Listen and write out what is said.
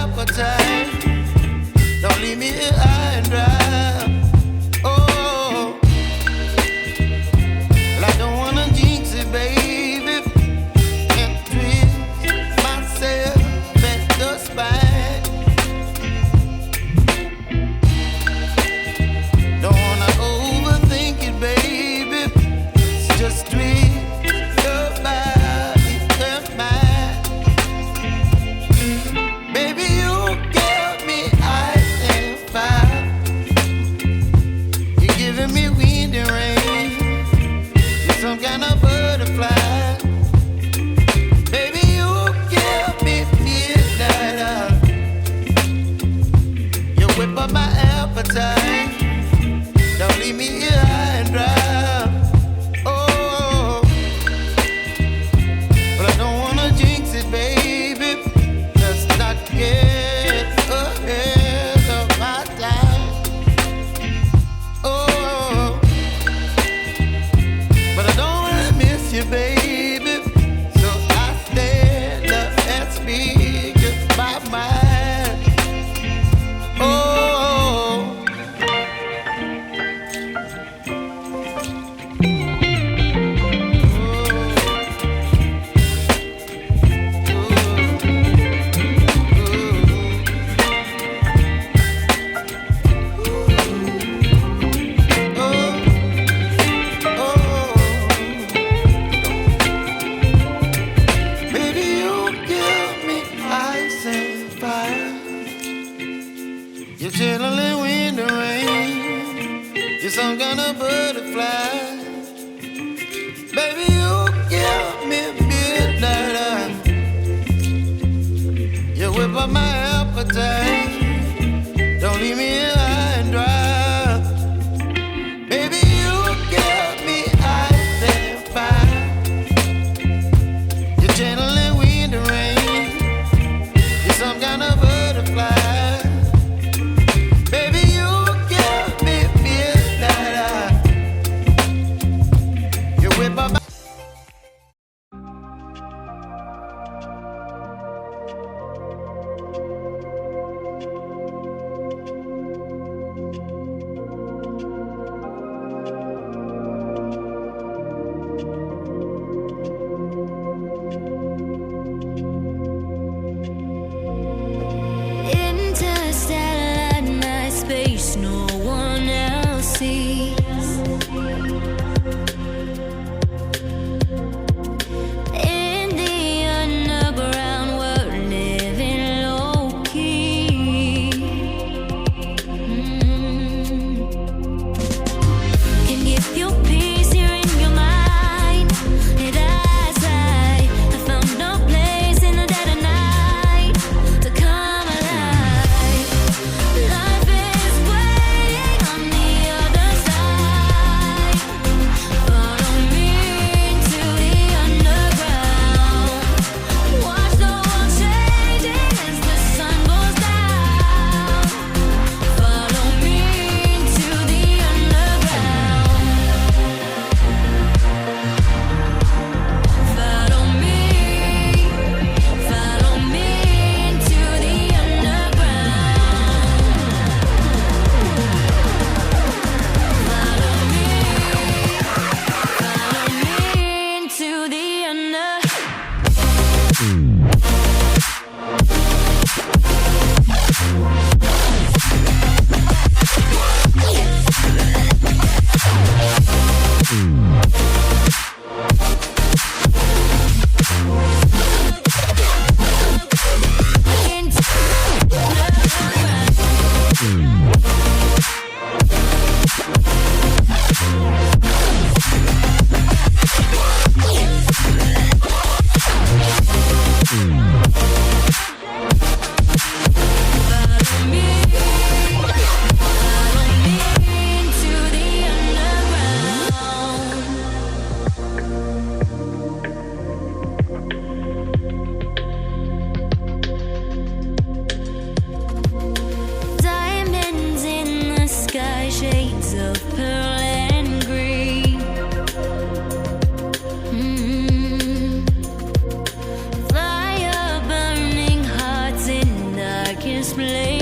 appetite. Don't leave me here high and dry. Oh, well, I don't wanna jinx it, baby, and twist myself at the spine. Don't wanna overthink it, baby. It's just twist your body and mine. Baby, you give me ice and fire. You're giving me wind and rain. You're some kind of butterfly. Baby, you give me midnight. You whip up my appetite. Don't leave me here high and dry. Oh, but I don't wanna jinx it, baby. Let's not get ahead of my time. Oh, but I don't wanna miss you, baby. So I stand up and speak my mind. Oh. Baby, you give me ice and fire. You're channeling wind and rain. You're some kind of butterfly. Baby, you give me midnight. You whip up my appetite. Don't leave me here high and dry. Baby, you give me ice and fire. You're channeling wind and rain. You're some kind of butterfly. Baby, you give me midnight. You whip up my explain.